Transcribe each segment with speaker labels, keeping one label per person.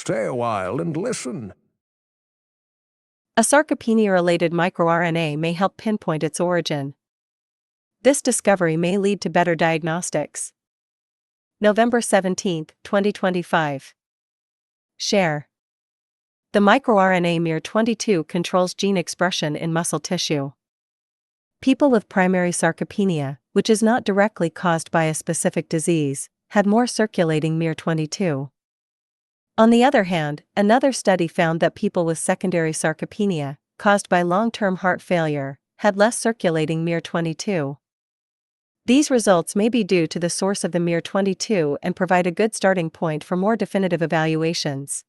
Speaker 1: stay a while and listen.
Speaker 2: A sarcopenia-related microRNA may help pinpoint its origin. This discovery may lead to better diagnostics. November 17, 2025. Share. The microRNA miR22 controls gene expression in muscle tissue. People with primary sarcopenia, which is not directly caused by a specific disease, had more circulating miR22. On the other hand, another study found that people with secondary sarcopenia, caused by long-term heart failure, had less circulating miR22. These results may be due to the source of the miR22 and provide a good starting point for more definitive evaluations.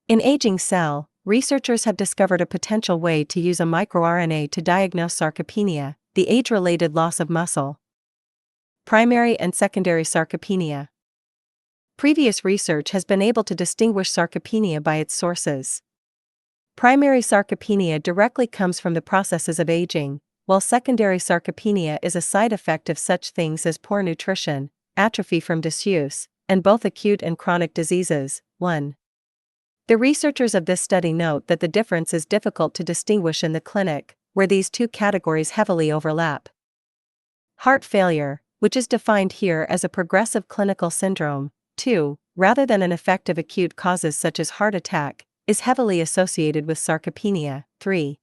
Speaker 2: In aging cell, researchers have discovered a potential way to use a microRNA to diagnose sarcopenia, the age-related loss of muscle. Primary and secondary sarcopenia. Previous research has been able to distinguish sarcopenia by its sources. Primary sarcopenia directly comes from the processes of aging, while secondary sarcopenia is a side effect of such things as poor nutrition, atrophy from disuse, and both acute and chronic diseases. 1. The researchers of this study note that the difference is difficult to distinguish in the clinic, where these two categories heavily overlap. Heart failure, which is defined here as a progressive clinical syndrome, 2, rather than an effect of acute causes such as heart attack, is heavily associated with sarcopenia. 3.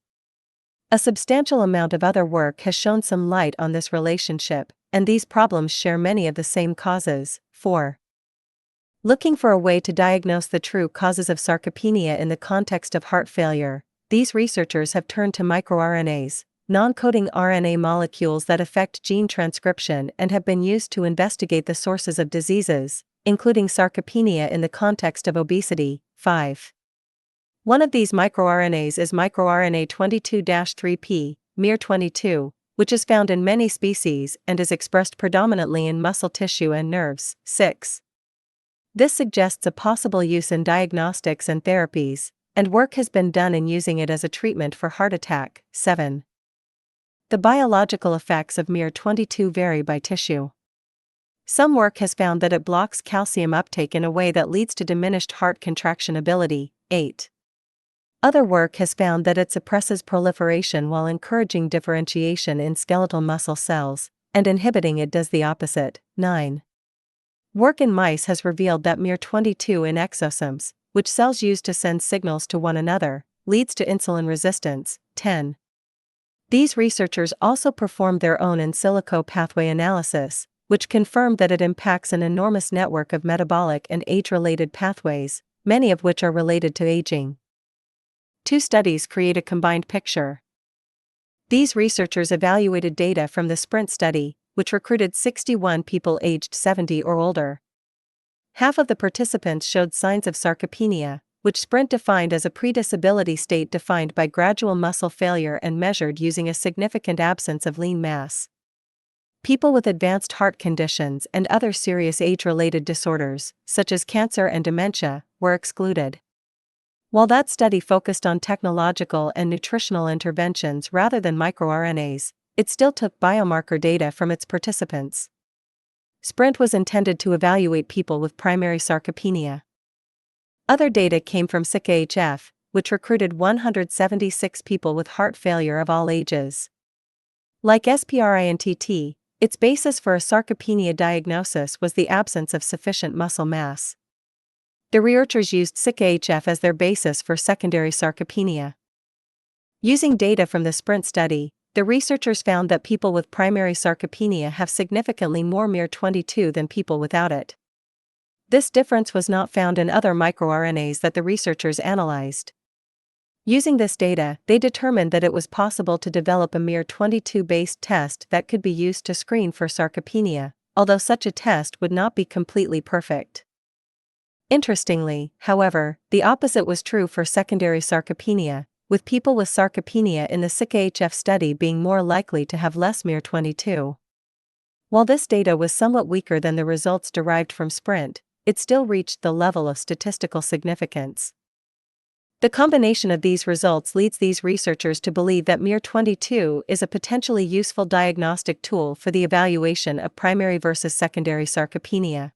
Speaker 2: A substantial amount of other work has shown some light on this relationship, and these problems share many of the same causes. 4. Looking for a way to diagnose the true causes of sarcopenia in the context of heart failure, these researchers have turned to microRNAs, non-coding RNA molecules that affect gene transcription and have been used to investigate the sources of diseases, including sarcopenia in the context of obesity. 5. One of these microRNAs is microRNA 22-3P, miR22, which is found in many species and is expressed predominantly in muscle tissue and nerves. 6. This suggests a possible use in diagnostics and therapies, and work has been done in using it as a treatment for heart attack. 7. The biological effects of miR22 vary by tissue. Some work has found that it blocks calcium uptake in a way that leads to diminished heart contraction ability. 8. Other work has found that it suppresses proliferation while encouraging differentiation in skeletal muscle cells, and inhibiting it does the opposite. 9. Work in mice has revealed that miR22 in exosomes, which cells use to send signals to one another, leads to insulin resistance. 10. These researchers also performed their own in silico pathway analysis, which confirmed that it impacts an enormous network of metabolic and age-related pathways, many of which are related to aging. Two studies create a combined picture. These researchers evaluated data from the SPRINT study, which recruited 61 people aged 70 or older. Half of the participants showed signs of sarcopenia, which SPRINT defined as a predisability state defined by gradual muscle failure and measured using a significant absence of lean mass. People with advanced heart conditions and other serious age-related disorders, such as cancer and dementia, were excluded. While that study focused on technological and nutritional interventions rather than microRNAs, it still took biomarker data from its participants. SPRINT was intended to evaluate people with primary sarcopenia. Other data came from SICK-AHF, which recruited 176 people with heart failure of all ages. Like SPRINT, its basis for a sarcopenia diagnosis was the absence of sufficient muscle mass. The researchers used SICK-AHF as their basis for secondary sarcopenia. Using data from the SPRINT study, the researchers found that people with primary sarcopenia have significantly more miR22 than people without it. This difference was not found in other microRNAs that the researchers analyzed. Using this data, they determined that it was possible to develop a miR22-based test that could be used to screen for sarcopenia, although such a test would not be completely perfect. Interestingly, however, the opposite was true for secondary sarcopenia, with people with sarcopenia in the SICK-AHF study being more likely to have less miR22. While this data was somewhat weaker than the results derived from SPRINT, it still reached the level of statistical significance. The combination of these results leads these researchers to believe that miR22 is a potentially useful diagnostic tool for the evaluation of primary versus secondary sarcopenia.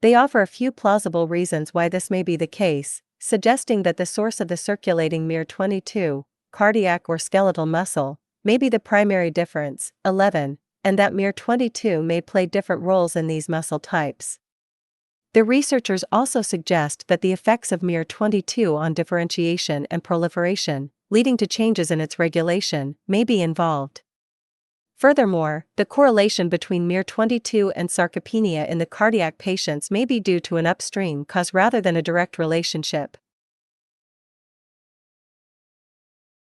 Speaker 2: They offer a few plausible reasons why this may be the case, suggesting that the source of the circulating miR22, cardiac or skeletal muscle, may be the primary difference, 11, and that miR22 may play different roles in these muscle types. The researchers also suggest that the effects of miR22 on differentiation and proliferation, leading to changes in its regulation, may be involved. Furthermore, the correlation between miR22 and sarcopenia in the cardiac patients may be due to an upstream cause rather than a direct relationship.